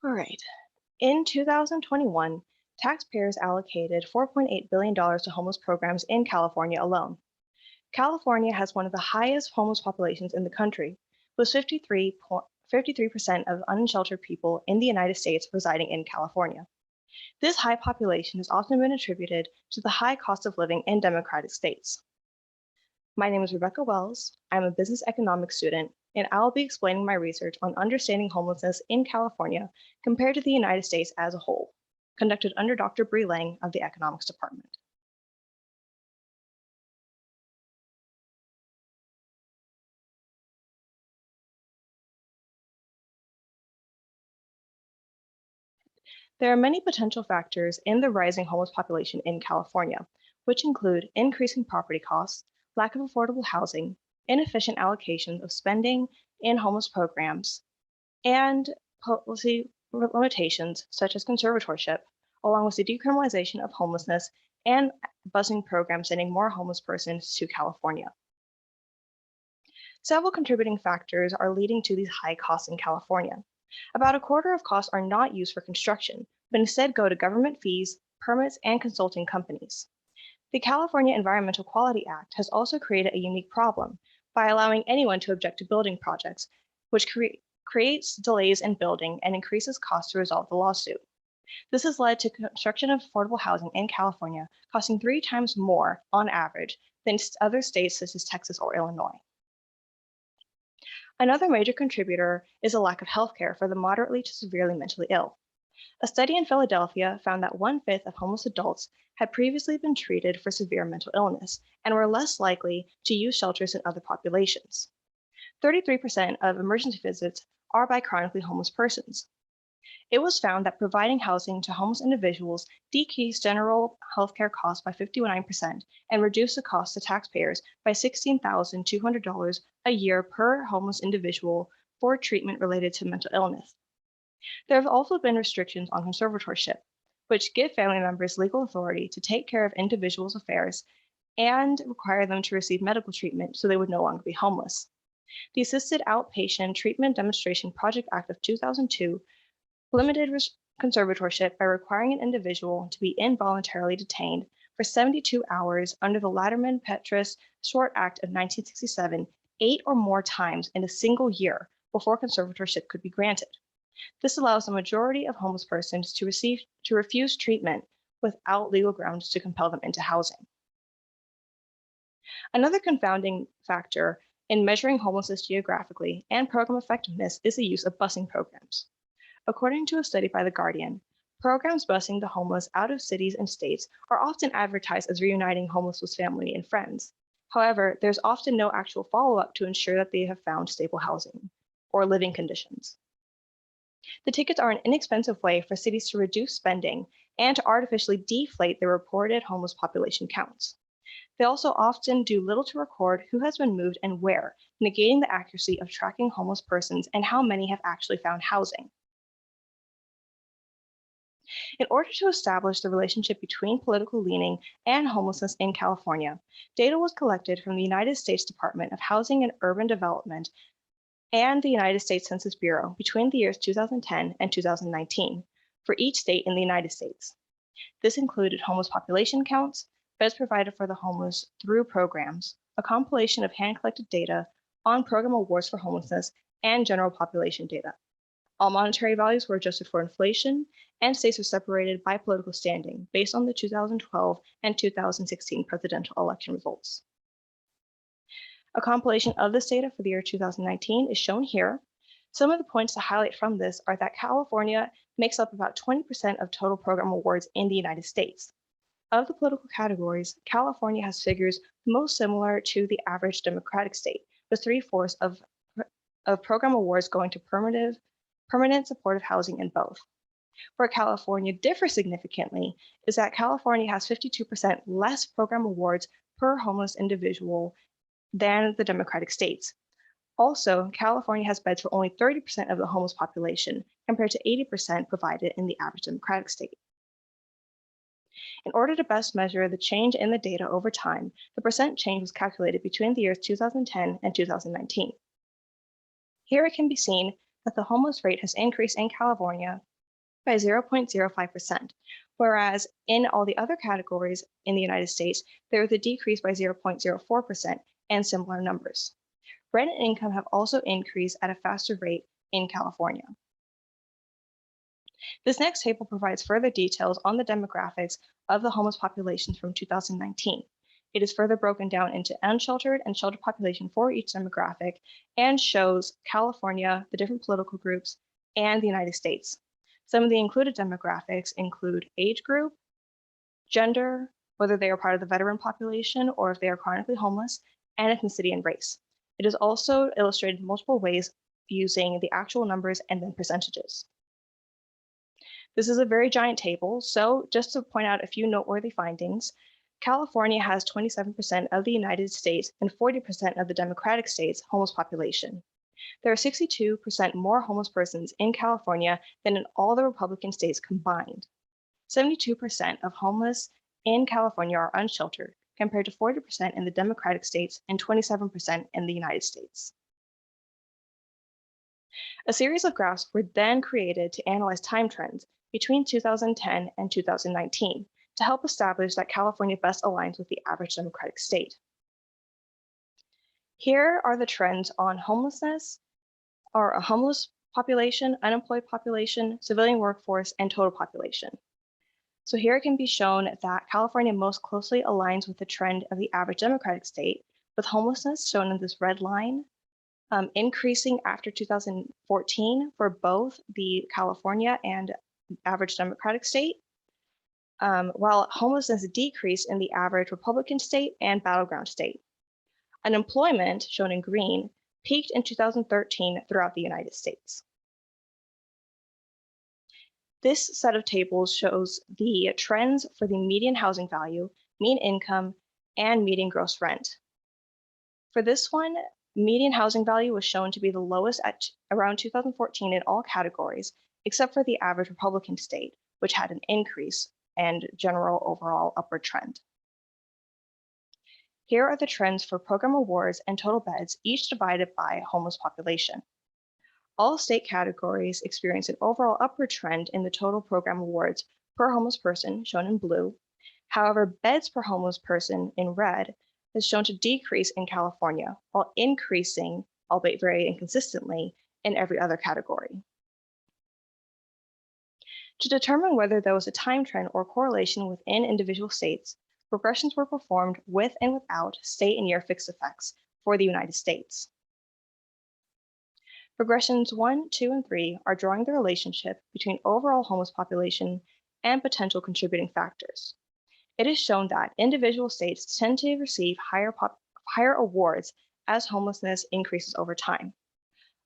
All right. In 2021, taxpayers allocated $4.8 billion to homeless programs in California alone. California has one of the highest homeless populations in the country, with 53% of unsheltered people in the United States residing in California. This high population has often been attributed to the high cost of living in democratic states. My name is Rebekah Wells. I'm a business economics student, and I'll be explaining my research on understanding homelessness in California compared to the United States as a whole, conducted under Dr. Bree Lang of the Economics Department. There are many potential factors in the rising homeless population in California, which include increasing property costs, lack of affordable housing, inefficient allocations of spending in homeless programs, and policy limitations such as conservatorship, along with the decriminalization of homelessness and busing programs sending more homeless persons to California. Several contributing factors are leading to these high costs in California. About a quarter of costs are not used for construction, but instead go to government fees, permits, and consulting companies. The California Environmental Quality Act has also created a unique problem by allowing anyone to object to building projects, which creates delays in building and increases costs to resolve the lawsuit. This has led to construction of affordable housing in California costing 3 times more on average than other states such as Texas or Illinois. Another major contributor is a lack of health care for the moderately to severely mentally ill. A study in Philadelphia found that 1/5 of homeless adults had previously been treated for severe mental illness and were less likely to use shelters than other populations. 33% of emergency visits are by chronically homeless persons. It was found that providing housing to homeless individuals decreased general healthcare costs by 59% and reduced the cost to taxpayers by $16,200 a year per homeless individual for treatment related to mental illness. There have also been restrictions on conservatorship, which give family members legal authority to take care of individuals' affairs and require them to receive medical treatment so they would no longer be homeless. The Assisted Outpatient Treatment Demonstration Project Act of 2002 limited conservatorship by requiring an individual to be involuntarily detained for 72 hours under the Latterman-Petrus Short Act of 1967, 8 or more times in a single year before conservatorship could be granted. This allows the majority of homeless persons to refuse treatment without legal grounds to compel them into housing. Another confounding factor in measuring homelessness geographically and program effectiveness is the use of busing programs. According to a study by The Guardian, programs busing the homeless out of cities and states are often advertised as reuniting homeless with family and friends. However, there's often no actual follow-up to ensure that they have found stable housing or living conditions. The tickets are an inexpensive way for cities to reduce spending and to artificially deflate their reported homeless population counts. They also often do little to record who has been moved and where, negating the accuracy of tracking homeless persons and how many have actually found housing. In order to establish the relationship between political leaning and homelessness in California, data was collected from the United States Department of Housing and Urban Development and the United States Census Bureau between the years 2010 and 2019 for each state in the United States. This included homeless population counts, beds provided for the homeless through programs, a compilation of hand-collected data on program awards for homelessness, and general population data. All monetary values were adjusted for inflation, and states were separated by political standing based on the 2012 and 2016 presidential election results. A compilation of this data for the year 2019 is shown here. Some of the points to highlight from this are that California makes up about 20% of total program awards in the United States. Of the political categories, California has figures most similar to the average Democratic state, with 3/4 of program awards going to permanent supportive housing in both. Where California differs significantly is that California has 52% less program awards per homeless individual than the Democratic states. Also, California has beds for only 30% of the homeless population, compared to 80% provided in the average Democratic state. In order to best measure the change in the data over time, the percent change was calculated between the years 2010 and 2019. Here it can be seen that the homeless rate has increased in California by 0.05%, whereas in all the other categories in the United States, there was a decrease by 0.04% and similar numbers. Rent and income have also increased at a faster rate in California. This next table provides further details on the demographics of the homeless population from 2019. It is further broken down into unsheltered and sheltered population for each demographic and shows California, the different political groups, and the United States. Some of the included demographics include age group, gender, whether they are part of the veteran population or if they are chronically homeless, and ethnicity and race. It is also illustrated in multiple ways using the actual numbers and then percentages. This is a very giant table, so just to point out a few noteworthy findings, California has 27% of the United States and 40% of the Democratic states' homeless population. There are 62% more homeless persons in California than in all the Republican states combined. 72% of homeless in California are unsheltered, compared to 40% in the Democratic states and 27% in the United States. A series of graphs were then created to analyze time trends between 2010 and 2019 to help establish that California best aligns with the average Democratic state. Here are the trends on homelessness, or a homeless population, unemployed population, civilian workforce, and total population. So here it can be shown that California most closely aligns with the trend of the average Democratic state, with homelessness shown in this red line, increasing after 2014 for both the California and average Democratic state, while homelessness decreased in the average Republican state and battleground state. Unemployment, shown in green, peaked in 2013 throughout the United States. This set of tables shows the trends for the median housing value, mean income, and median gross rent. For this one, median housing value was shown to be the lowest at around 2014 in all categories, except for the average Republican state, which had an increase and general overall upward trend. Here are the trends for program awards and total beds, each divided by homeless population. All state categories experience an overall upward trend in the total program awards per homeless person, shown in blue. However, beds per homeless person, in red, is shown to decrease in California, while increasing, albeit very inconsistently, in every other category. To determine whether there was a time trend or correlation within individual states, regressions were performed with and without state and year fixed effects for the United States. Regressions 1, 2, and 3 are drawing the relationship between overall homeless population and potential contributing factors. It is shown that individual states tend to receive higher awards as homelessness increases over time.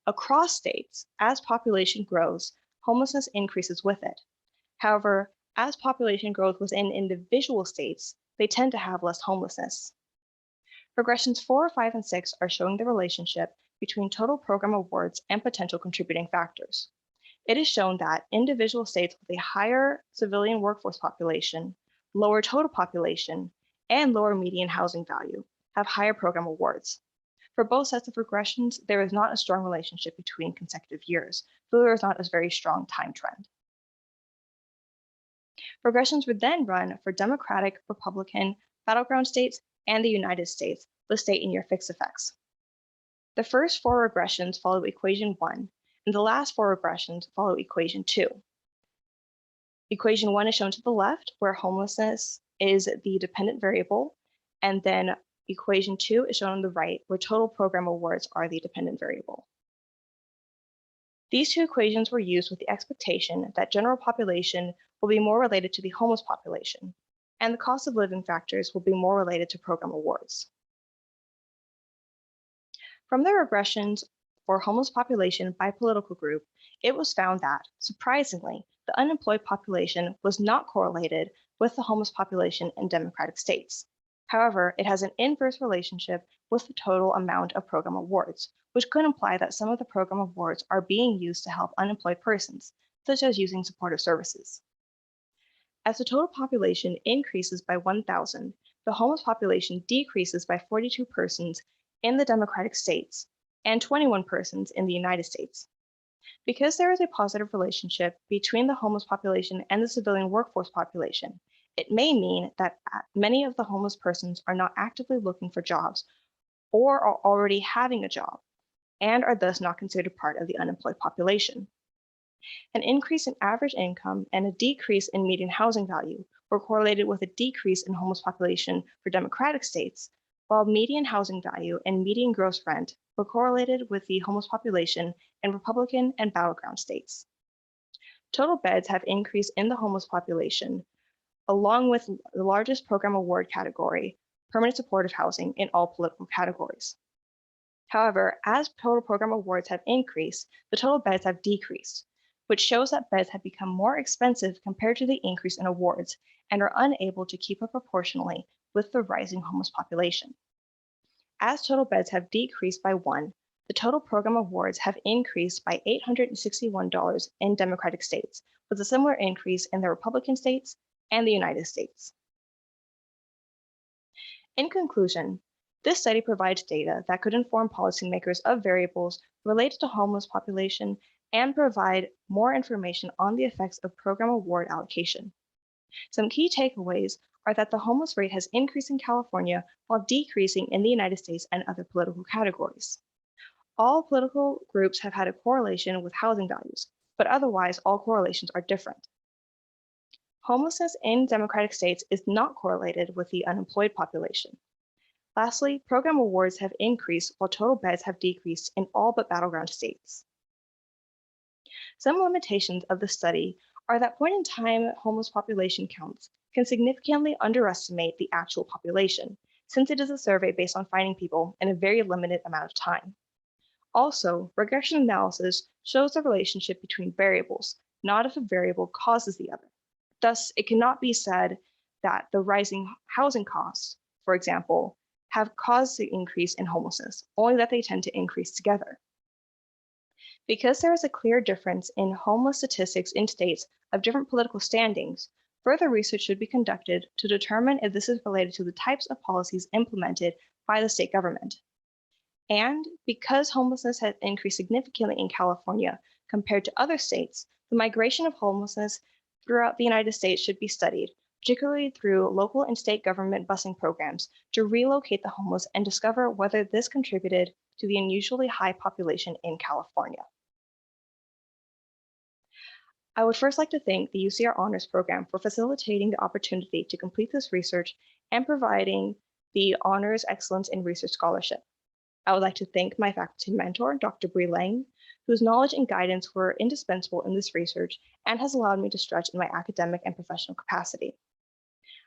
Across states, as population grows, homelessness increases with it. However, as population grows within individual states, they tend to have less homelessness. Regressions 4, 5, and 6 are showing the relationship between total program awards and potential contributing factors. It is shown that individual states with a higher civilian workforce population, lower total population, and lower median housing value have higher program awards. For both sets of regressions, there is not a strong relationship between consecutive years, so there is not a very strong time trend. Regressions were then run for Democratic, Republican, battleground states, and the United States with state and year fixed effects. The first 4 regressions follow equation 1, and the last 4 regressions follow equation 2. Equation 1 is shown to the left, where homelessness is the dependent variable, and then equation 2 is shown on the right, where total program awards are the dependent variable. These 2 equations were used with the expectation that general population will be more related to the homeless population, and the cost of living factors will be more related to program awards. From the regressions for homeless population by political group, it was found that, surprisingly, the unemployed population was not correlated with the homeless population in Democratic states. However, it has an inverse relationship with the total amount of program awards, which could imply that some of the program awards are being used to help unemployed persons, such as using supportive services. As the total population increases by 1,000, the homeless population decreases by 42 persons in the Democratic states and 21 persons in the United States. Because there is a positive relationship between the homeless population and the civilian workforce population, it may mean that many of the homeless persons are not actively looking for jobs or are already having a job and are thus not considered part of the unemployed population. An increase in average income and a decrease in median housing value were correlated with a decrease in homeless population for Democratic states, while median housing value and median gross rent were correlated with the homeless population in Republican and battleground states. Total beds have increased in the homeless population, along with the largest program award category, permanent supportive housing, in all political categories. However, as total program awards have increased, the total beds have decreased, which shows that beds have become more expensive compared to the increase in awards and are unable to keep up proportionally with the rising homeless population. As total beds have decreased by one, the total program awards have increased by $861 in Democratic states, with a similar increase in the Republican states and the United States. In conclusion, this study provides data that could inform policymakers of variables related to homeless population and provide more information on the effects of program award allocation. Some key takeaways are that the homeless rate has increased in California while decreasing in the United States and other political categories. All political groups have had a correlation with housing values, but otherwise all correlations are different. Homelessness in Democratic states is not correlated with the unemployed population. Lastly, program awards have increased while total beds have decreased in all but battleground states. Some limitations of the study are that point-in-time homeless population counts can significantly underestimate the actual population, since it is a survey based on finding people in a very limited amount of time. Also, regression analysis shows the relationship between variables, not if a variable causes the other. Thus, it cannot be said that the rising housing costs, for example, have caused the increase in homelessness, only that they tend to increase together. Because there is a clear difference in homeless statistics in states of different political standings, further research should be conducted to determine if this is related to the types of policies implemented by the state government. And because homelessness has increased significantly in California compared to other states, the migration of homelessness throughout the United States should be studied, particularly through local and state government busing programs to relocate the homeless and discover whether this contributed to the unusually high population in California. I would first like to thank the UCR Honors Program for facilitating the opportunity to complete this research and providing the Honors Excellence in Research Scholarship. I would like to thank my faculty mentor, Dr. Bree Lang, whose knowledge and guidance were indispensable in this research and has allowed me to stretch in my academic and professional capacity.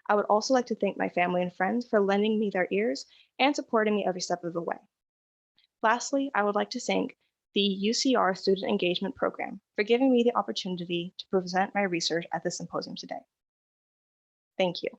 I would also like to thank my family and friends for lending me their ears and supporting me every step of the way. Lastly, I would like to thank the UCR Student Engagement Program for giving me the opportunity to present my research at this symposium today. Thank you.